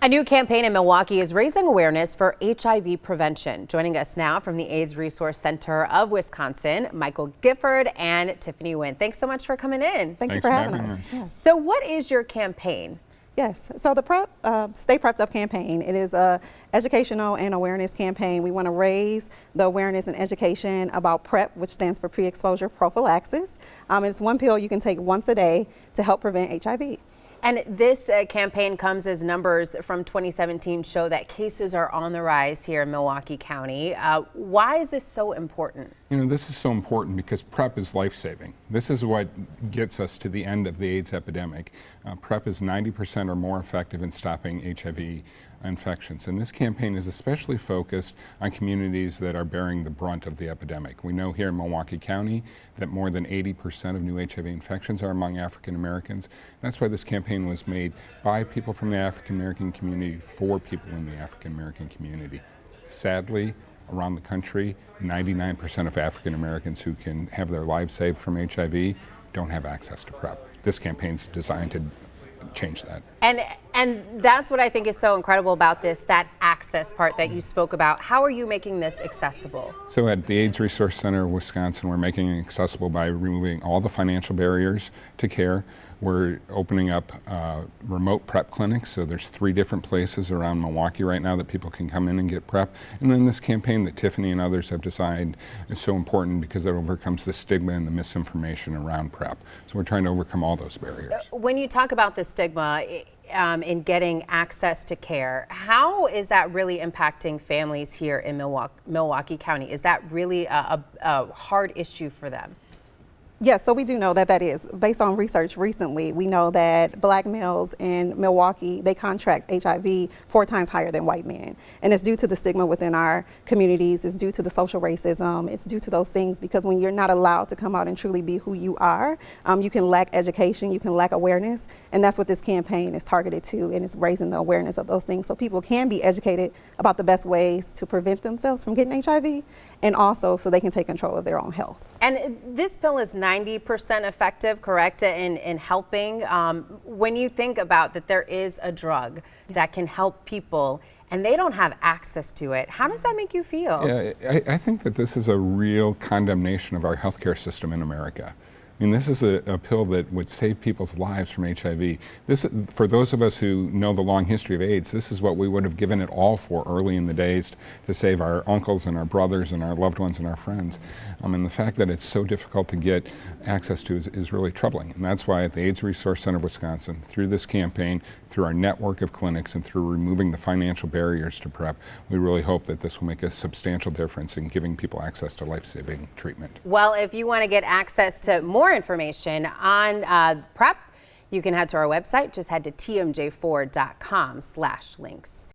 A new campaign in Milwaukee is raising awareness for HIV prevention. Joining us now from the AIDS Resource Center of Wisconsin, Michael Gifford and Tiffany Wynn. Thanks so much for coming in. Thank you for having us. Yes. So what is your campaign? Yes, so the Stay Prepped Up campaign, it is a educational and awareness campaign. We want to raise the awareness and education about PrEP, which stands for pre-exposure prophylaxis. It's one pill you can take once a day to help prevent HIV. And this campaign comes as numbers from 2017 show that cases are on the rise here in Milwaukee County. Why is this so important? You know, this is so important because PrEP is life-saving. This is what gets us to the end of the AIDS epidemic. PrEP is 90% or more effective in stopping HIV infections. And this campaign is especially focused on communities that are bearing the brunt of the epidemic. We know here in Milwaukee County that more than 80% of new HIV infections are among African Americans. That's why this campaign was made by people from the African American community for people in the African American community. Sadly, around the country, 99% of African Americans who can have their lives saved from HIV don't have access to PrEP. This campaign is designed to change that. And that's what I think is so incredible about this, that access part that you spoke about. How are you making this accessible? So at the AIDS Resource Center of Wisconsin, we're making it accessible by removing all the financial barriers to care. We're opening up remote PrEP clinics, so there's 3 different places around Milwaukee right now that people can come in and get PrEP. And then this campaign that Tiffany and others have designed is so important because it overcomes the stigma and the misinformation around PrEP. So we're trying to overcome all those barriers. When you talk about the stigma in getting access to care, how is that really impacting families here in Milwaukee County? Is that really a hard issue for them? Yes, so we do know that that is. Based on research recently, we know that black males in Milwaukee, they contract HIV 4 times higher than white men. And it's due to the stigma within our communities, it's due to the social racism, it's due to those things because when you're not allowed to come out and truly be who you are, you can lack education, you can lack awareness, and that's what this campaign is targeted to, and it's raising the awareness of those things so people can be educated about the best ways to prevent themselves from getting HIV, and also so they can take control of their own health. And this pill is 90% effective, correct, in helping. When you think about that there is a drug that can help people and they don't have access to it, how does that make you feel? Yeah, I think that this is a real condemnation of our healthcare system in America. I mean, this is a pill that would save people's lives from HIV. This, for those of us who know the long history of AIDS, this is what we would have given it all for early in the days to save our uncles and our brothers and our loved ones and our friends. And the fact that it's so difficult to get access to is really troubling. And that's why at the AIDS Resource Center of Wisconsin, through this campaign, through our network of clinics, and through removing the financial barriers to PrEP, we really hope that this will make a substantial difference in giving people access to life-saving treatment. Well, if you want to get access to more information on PrEP, you can head to our website. Just head to tmj4.com/links.